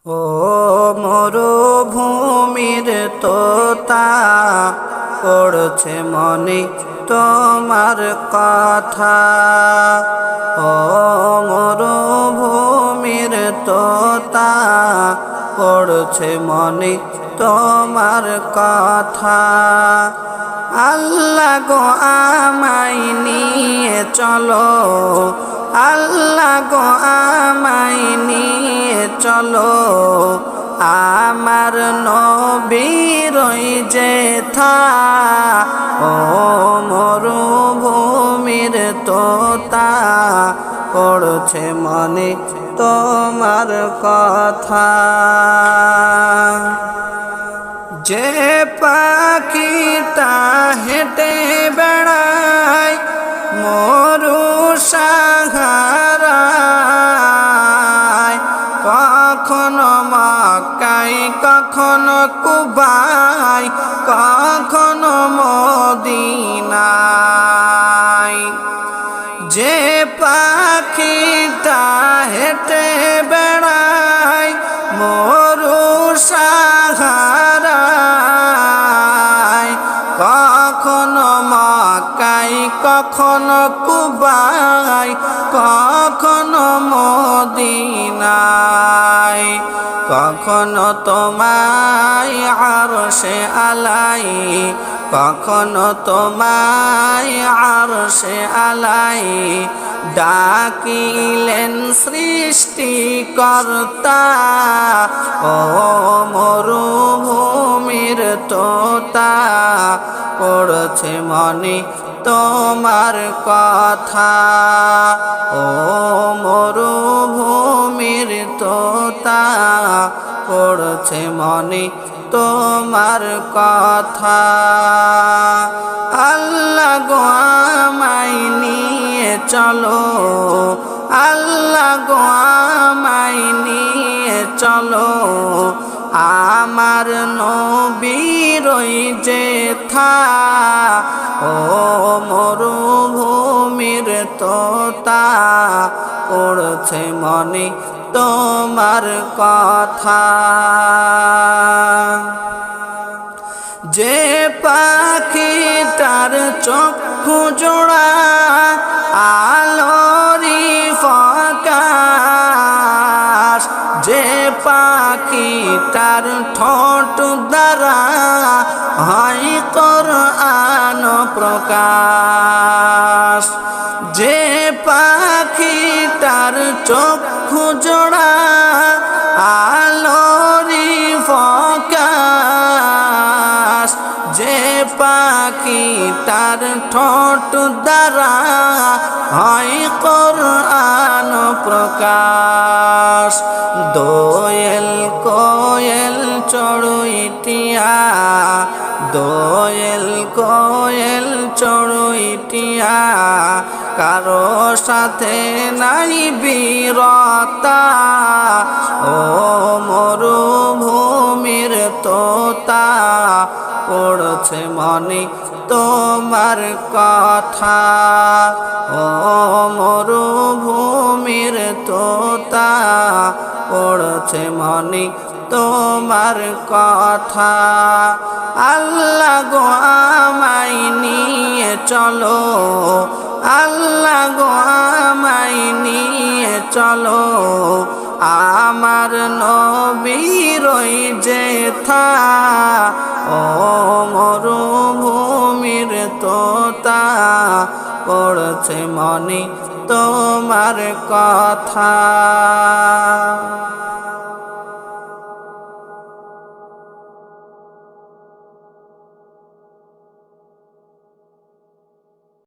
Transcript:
ও মরুভূমির তোতা পড়ছে মনে তোমার কথা। ও মরুভূমির তোতা পড়ছে মনে তোমার কথা। আল্লাহ গো আমায় নিয়ে চলো, আল্লাহ গো আমায় নিয়ে চলো, আমার নবীর যেথা। ও মরুভূমির তোতা পড়ছে মনে তোমার কথা। যে পাখিটা হেঁটে বেড়ায় মরু সাহারায়, কখনো মক্কায় কখনো কুবায় কখনো মদিনায়। যে পাখিটা হেঁটে বেড়ায় মরু সাহারায়, কখনো মক্কায় কখনো কুবায় কখনো মদিনায়। কখনো তোমায় আরশে আলাই, কখনো তোমায় আরশে আলাই ডাকিলেন সৃষ্টিকর্তা। ও মরুভূমির তোতা পড়ছে মনে তোমার কথা। ও মরুভূমির তোতা পড়ছে মনে তোমার কথা। আল্লাহ গো আমায় নিয়ে চলো, আল্লাহ গো আমায় নিয়ে চলো, আমার নবীর যেথা। ও মরুভূমির তোতা পড়ছে মনে তোমার কথা। যে পাখিটার চক্ষু জোড়া আলোরি ফকাশ, যে পাখিটার ঠোঁট দ্বারা হয় কোরআন প্রকাশ, যে পাখিটার চক্ষু জোড়া আলোরি ফকাশ, যে পাখিটার ঠোঁট দ্বারা হয় কোরআন প্রকাশ। দোয়েল কোয়েল চড়ুইটিয়া, দোয়েল কোয়েল চড়ুইটিয়া কারো সাথে নাই বীরতা। ও মরুভূমির তোতা পড়ছে মনে তোমার কথা। ও মরুভূমির তোতা পড়ছে মনে তোমার কথা। আল্লাহ গো আমায় নিয়ে চলো, আল্লাহ গো আমায় নিয়ে চলো, আমার নবীর যেথা। ও মরুভূমির তোতা পড়ছে মনে তোমার কথা।